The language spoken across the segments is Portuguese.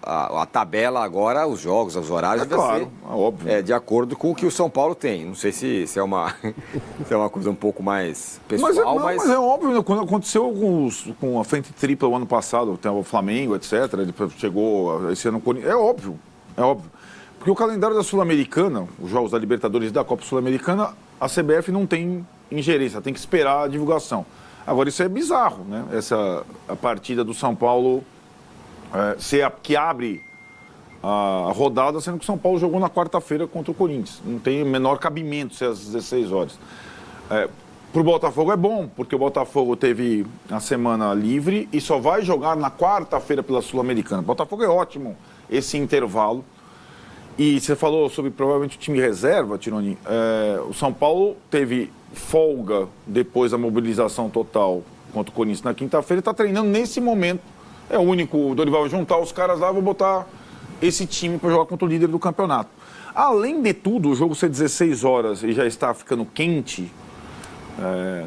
a tabela agora, os jogos, os horários, vai claro, ser é óbvio. de acordo com o que o São Paulo tem. Não sei se é uma, se é uma coisa um pouco mais Mas pessoal, mas é óbvio, né? Quando aconteceu com a frente tripla o ano passado, tem o Flamengo, etc., ele chegou esse ano no Corinthians, é óbvio. Porque o calendário da Sul-Americana, os jogos da Libertadores e da Copa Sul-Americana, a CBF não tem ingerência, tem que esperar a divulgação. Agora, isso é bizarro, né? A partida do São Paulo ser a que abre a rodada, sendo que o São Paulo jogou na quarta-feira contra o Corinthians. Não tem o menor cabimento ser às 16 horas. Para o Botafogo é bom, porque o Botafogo teve a semana livre e só vai jogar na quarta-feira pela Sul-Americana. O Botafogo é ótimo esse intervalo. E você falou sobre provavelmente o time reserva, Tironi. O São Paulo teve folga depois da mobilização total contra o Corinthians na quinta-feira e está treinando nesse momento. É o único, o Dorival vai juntar os caras lá, vou botar esse time para jogar contra o líder do campeonato. Além de tudo, o jogo ser 16 horas e já está ficando quente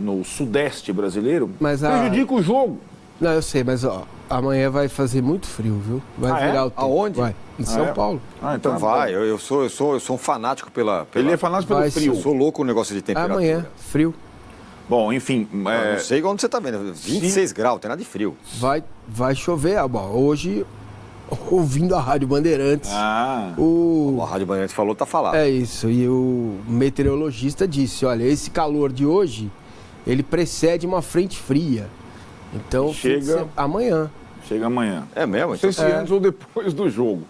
no sudeste brasileiro, prejudica o jogo. Não, eu sei, mas amanhã vai fazer muito frio, viu? Vai virar o tempo. Aonde? Vai, em São Paulo. Então vai. Eu sou um fanático pela... Ele é fanático pelo frio. Eu sou louco com o negócio de temperatura. Amanhã, frio. Bom, enfim... Não sei onde você está vendo. 26 graus, tem nada de frio. Vai chover. Hoje, ouvindo a Rádio Bandeirantes... A Rádio Bandeirantes falou, tá falado. É isso. E o meteorologista disse, olha, esse calor de hoje, ele precede uma frente fria. Então, chega amanhã. Chega amanhã. É mesmo? Não sei se antes ou depois do jogo.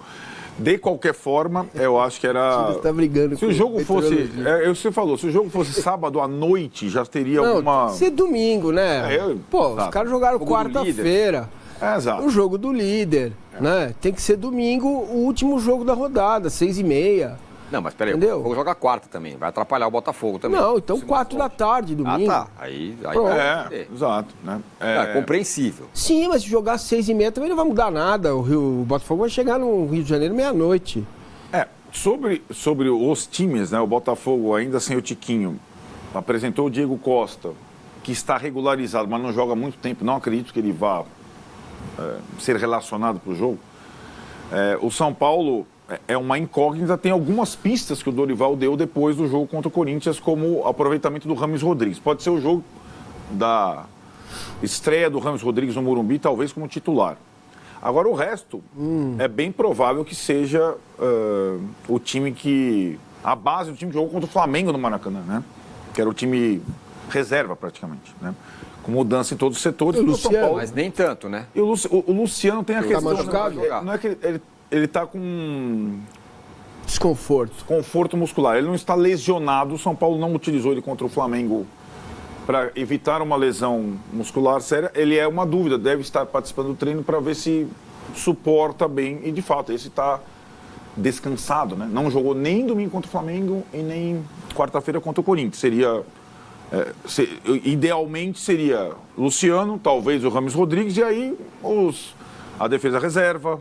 De qualquer forma, eu acho que era... Você está brigando se o jogo fosse... você falou, se o jogo fosse sábado à noite, já teria alguma... Tem que ser domingo, né? Os caras jogaram quarta-feira. Exato. O jogo do líder, né? Tem que ser domingo, o último jogo da rodada, 6h30. Não, mas peraí, entendeu? o Botafogo joga quarta também, vai atrapalhar o Botafogo também. Não, então 4 da tarde, domingo. Ah, tá. Aí exato. Né? Compreensível. Sim, mas se jogar 6h30 também não vai mudar nada. O Botafogo vai chegar no Rio de Janeiro meia-noite. Sobre os times, né? O Botafogo, ainda sem o Tiquinho, apresentou o Diego Costa, que está regularizado, mas não joga há muito tempo. Não acredito que ele vá ser relacionado para o jogo. O São Paulo é uma incógnita, tem algumas pistas que o Dorival deu depois do jogo contra o Corinthians, como o aproveitamento do Rames Rodrigues. Pode ser o jogo da estreia do Rames Rodrigues no Morumbi, talvez como titular. Agora o resto é bem provável que seja o time que... a base do time que jogou contra o Flamengo no Maracanã, né? Que era o time reserva praticamente, né? Com mudança em todos os setores. E o Luciano, São Paulo, mas nem tanto, né? E o Luciano tem a questão... machucado? Não é que ele está com desconforto muscular. Ele não está lesionado. O São Paulo não utilizou ele contra o Flamengo para evitar uma lesão muscular séria. Ele é uma dúvida, deve estar participando do treino para ver se suporta bem. E, de fato, esse está descansado, né? Não jogou nem domingo contra o Flamengo e nem quarta-feira contra o Corinthians. Idealmente seria Luciano, talvez o Rames Rodrigues, e aí a defesa reserva,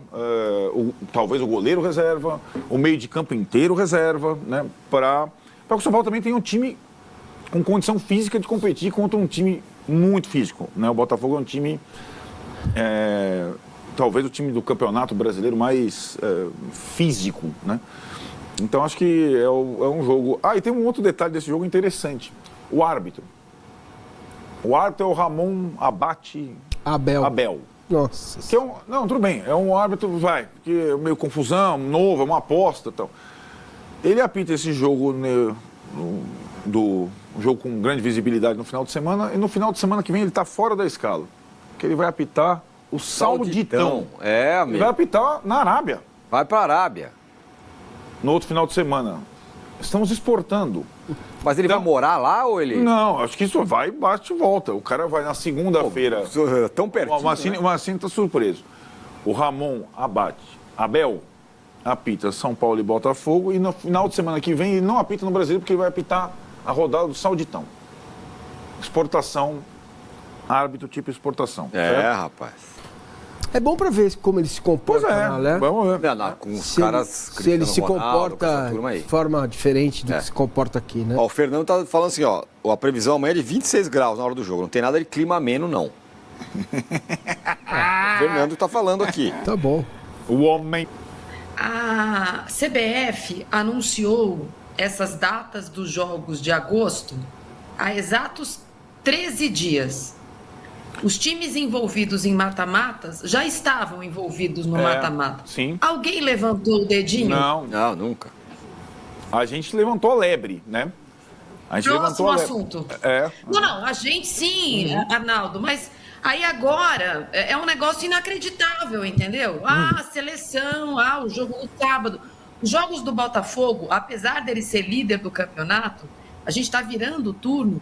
talvez o goleiro reserva, o meio de campo inteiro reserva, né? Para que o São Paulo também tenha um time com condição física de competir contra um time muito físico, né? O Botafogo é um time, talvez o time do Campeonato Brasileiro mais físico, né? Então acho que é um jogo... E tem um outro detalhe desse jogo interessante. O árbitro. O árbitro é o Ramon Abel. Nossa. Que não, tudo bem. É um árbitro, que é meio confusão, novo, é uma aposta e tal. Ele apita esse jogo jogo com grande visibilidade no final de semana, e no final de semana que vem ele está fora da escala. Que ele vai apitar o Sauditão. Amigo. Ele vai apitar na Arábia. Vai para a Arábia. No outro final de semana. Estamos exportando. Mas ele vai morar lá ou ele... Não, acho que isso vai, bate e volta. O cara vai na segunda-feira... Tão pertinho, Mas assim tá surpreso. O Ramon Abel apita São Paulo e Botafogo, e no final de semana que vem ele não apita no Brasil, porque ele vai apitar a rodada do Sauditão. Exportação, árbitro tipo exportação. Certo? Rapaz. É bom pra ver como ele se comporta, né? Vamos ver. Com os caras... Se ele se comporta de forma diferente do que se comporta aqui, né? O Fernando tá falando assim, a previsão amanhã é de 26 graus na hora do jogo. Não tem nada de clima ameno, não. O Fernando tá falando aqui. Tá bom. O homem. A CBF anunciou essas datas dos jogos de agosto há exatos 13 dias. Os times envolvidos em mata-matas já estavam envolvidos no mata-mata. Sim. Alguém levantou o dedinho? Não, nunca. a gente levantou a lebre, né? A gente Próximo levantou a lebre. assunto. É. Não, a gente sim, Arnaldo, mas aí agora é um negócio inacreditável, entendeu? A seleção, o jogo no sábado. Os jogos do Botafogo, apesar dele ser líder do campeonato, a gente está virando o turno.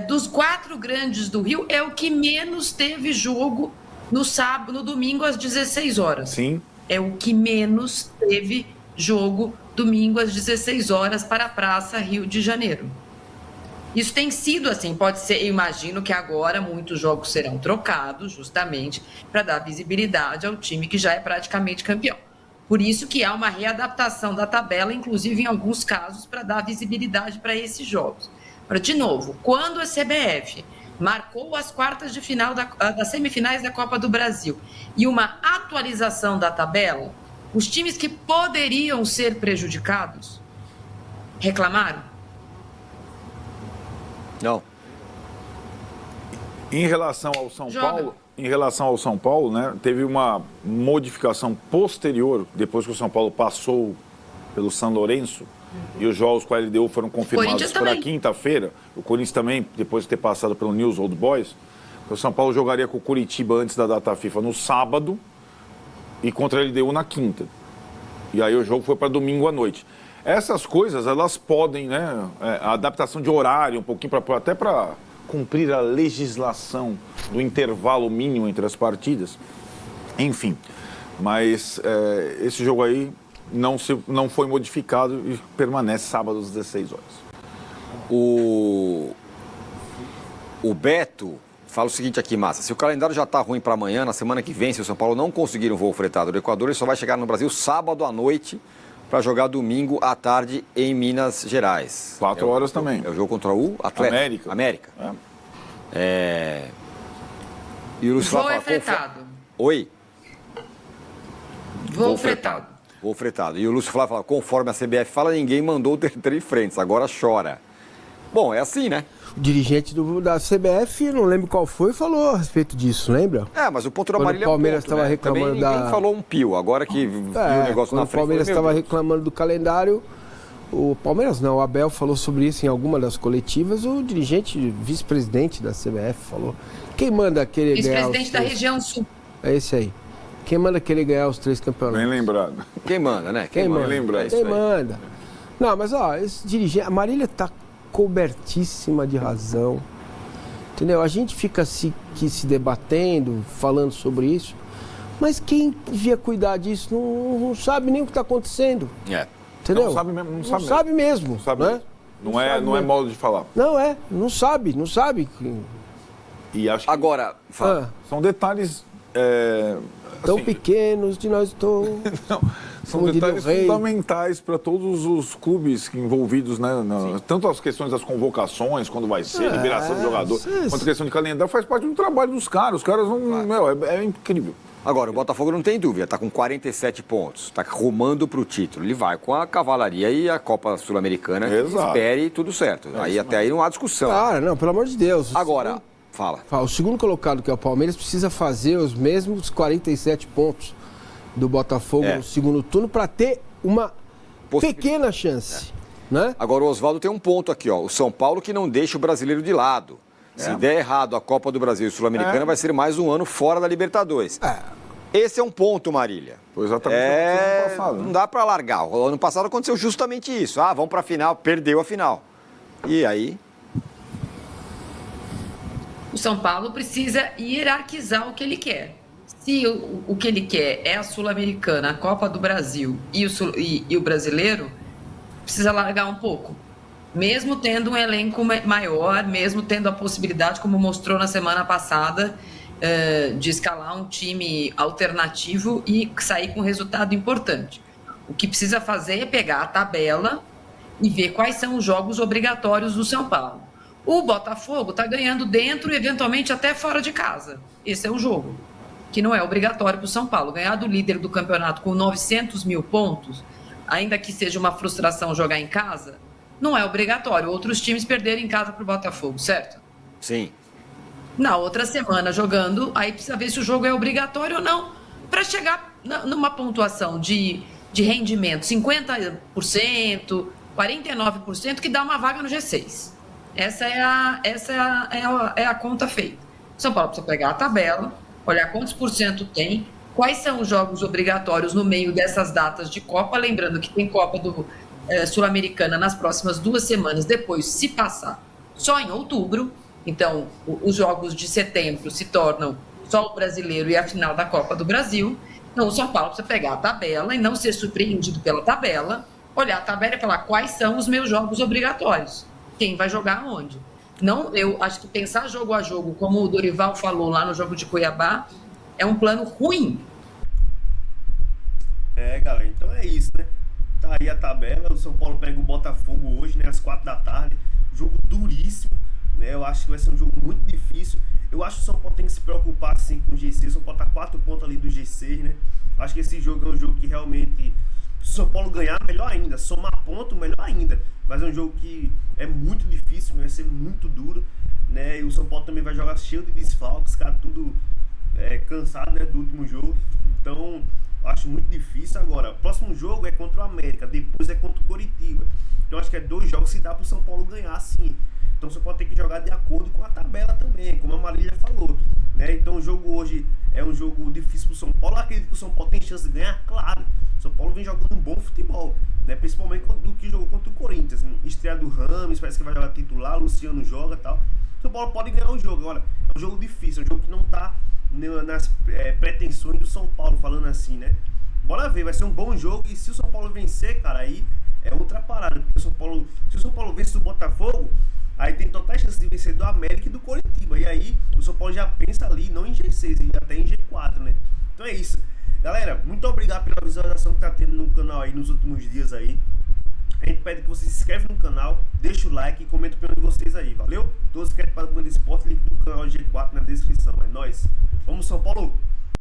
Dos 4 grandes do Rio, é o que menos teve jogo no sábado, no domingo às 16 horas. Sim. É o que menos teve jogo domingo às 16 horas para a Praça Rio de Janeiro. Isso tem sido assim, pode ser, eu imagino que agora muitos jogos serão trocados justamente para dar visibilidade ao time que já é praticamente campeão. Por isso que há uma readaptação da tabela, inclusive em alguns casos, para dar visibilidade para esses jogos. Agora, de novo, quando a CBF marcou as quartas de final das semifinais da Copa do Brasil e uma atualização da tabela, os times que poderiam ser prejudicados reclamaram? Não. Em relação ao São Paulo, né, teve uma modificação posterior, depois que o São Paulo passou pelo São Lourenço, e os jogos com a LDU foram confirmados para quinta-feira. O Corinthians também, depois de ter passado pelo News Old Boys, o São Paulo jogaria com o Curitiba antes da data FIFA no sábado e contra a LDU na quinta. E aí o jogo foi para domingo à noite. Essas coisas, elas podem, né, a adaptação de horário um pouquinho, até para cumprir a legislação do intervalo mínimo entre as partidas. Enfim, mas esse jogo aí não foi modificado e permanece sábado às 16 horas. O Beto fala o seguinte aqui, Massa. Se o calendário já está ruim para amanhã, na semana que vem, se o São Paulo não conseguir um voo fretado do Equador, ele só vai chegar no Brasil sábado à noite para jogar domingo à tarde em Minas Gerais. 4 horas também. É o jogo contra o Atlético. América. E o Lúcio Voo fala, fretado. Oi? Voo fretado. Voo fretado. E o Lúcio Flávio fala, conforme a CBF fala, ninguém mandou ter 3 frentes, agora chora. Bom, é assim, né? O dirigente da CBF, não lembro qual foi, falou a respeito disso, lembra? Mas o ponto do Quando Amarília o Palmeiras é um ponto, né? reclamando Também ninguém falou um pio, agora que viu o negócio na frente. O Palmeiras estava reclamando do calendário, o Palmeiras não, o Abel falou sobre isso em alguma das coletivas, o dirigente, vice-presidente da CBF falou. Quem manda querer ganhar Vice-presidente da região sul. É esse aí. Quem manda querer ganhar os 3 campeonatos? Bem lembrado. Quem manda, né? Quem manda? Lembrado. Quem manda? Não, mas esse dirigente, a Marília está cobertíssima de razão. Entendeu? A gente fica se debatendo, falando sobre isso, mas quem devia cuidar disso não sabe nem o que está acontecendo. Entendeu? Não sabe mesmo. Não sabe mesmo. Não sabe né? mesmo. Não é modo de falar. Não sabe. E acho que Agora, são detalhes... tão pequenos de nós são detalhes fundamentais para todos os clubes envolvidos, né? Tanto as questões das convocações, quando vai ser, liberação do jogador, quanto a questão de calendário, faz parte do trabalho dos caras. Os caras vão... é incrível. Agora, o Botafogo não tem dúvida, está com 47 pontos, está rumando para o título. Ele vai com a cavalaria e a Copa Sul-Americana, espere tudo certo. Até aí não há discussão. Não, pelo amor de Deus. Agora, fala. O segundo colocado, que é o Palmeiras, precisa fazer os mesmos 47 pontos do Botafogo no segundo turno para ter uma pequena chance. Né? Agora, o Oswaldo tem um ponto aqui, ó. O São Paulo que não deixa o brasileiro de lado. Se der errado a Copa do Brasil e Sul-Americana, vai ser mais um ano fora da Libertadores. Esse é um ponto, Marília. Foi exatamente o que aconteceu no ano passado. Não dá para largar. O ano passado aconteceu justamente isso. Vamos para a final, perdeu a final. E aí... O São Paulo precisa hierarquizar o que ele quer. Se o que ele quer é a Sul-Americana, a Copa do Brasil e o brasileiro, precisa largar um pouco. Mesmo tendo um elenco maior, mesmo tendo a possibilidade, como mostrou na semana passada, de escalar um time alternativo e sair com um resultado importante. O que precisa fazer é pegar a tabela e ver quais são os jogos obrigatórios do São Paulo. O Botafogo está ganhando dentro e, eventualmente, até fora de casa. Esse é o jogo que não é obrigatório para o São Paulo. Ganhar do líder do campeonato com 900 mil pontos, ainda que seja uma frustração jogar em casa, não é obrigatório. Outros times perderam em casa para o Botafogo, certo? Sim. Na outra semana jogando, aí precisa ver se o jogo é obrigatório ou não, para chegar numa pontuação de rendimento 50%, 49%, que dá uma vaga no G6. Essa é a conta feita. São Paulo precisa pegar a tabela, olhar quantos por cento tem, quais são os jogos obrigatórios no meio dessas datas de Copa, lembrando que tem Copa Sul-Americana nas próximas 2 semanas, depois, se passar, só em outubro. Então, os jogos de setembro se tornam só o brasileiro e a final da Copa do Brasil. Então, o São Paulo precisa pegar a tabela e não ser surpreendido pela tabela, olhar a tabela e falar quais são os meus jogos obrigatórios, quem vai jogar onde. Não, eu acho que pensar jogo a jogo, como o Dorival falou lá no jogo de Cuiabá, é um plano ruim. Galera, então é isso, né? Tá aí a tabela, o São Paulo pega o Botafogo hoje, né, às 4 da tarde, jogo duríssimo, né? Eu acho que vai ser um jogo muito difícil. Eu acho que o São Paulo tem que se preocupar sim com o G6. O São Paulo tá 4 pontos ali do G6, né? Eu acho que esse jogo é um jogo que realmente, se o São Paulo ganhar, melhor ainda. Somar ponto, melhor ainda. Mas é um jogo que é muito difícil, vai ser muito duro, né? E o São Paulo também vai jogar cheio de desfalques, cara, tudo cansado, né, do último jogo. Então, eu acho muito difícil. Agora, o próximo jogo é contra o América, depois é contra o Coritiba. Então, acho que é 2 jogos que dá pro São Paulo ganhar, sim. Então, você pode ter que jogar de acordo com a tabela também, como a Marília falou, né? Então, o jogo hoje é um jogo difícil pro São Paulo. Eu acredito que o São Paulo tem chance de ganhar, claro. O São Paulo vem jogando um bom futebol, né? Principalmente do que jogou contra o Corinthians. Estreia do Rames, parece que vai jogar titular, Luciano joga e tal. O São Paulo pode ganhar o jogo. Agora, é um jogo difícil, é um jogo que não tá nas pretensões do São Paulo, falando assim, né? Bora ver, vai ser um bom jogo. E se o São Paulo vencer, cara, aí é outra parada. Porque se o São Paulo vence o Botafogo, aí tem total chance de vencer do América e do Coritiba. E aí o São Paulo já pensa ali, não em G6, e até em G4, né? Então é isso. Galera, muito obrigado pela visualização que tá tendo no canal aí nos últimos dias aí. A gente pede que você se inscreva no canal, deixa o like e comenta o opinião de vocês aí, valeu? Todos que querem para o Band Esporte, link do canal G4 na descrição. É nóis. Vamos, São Paulo!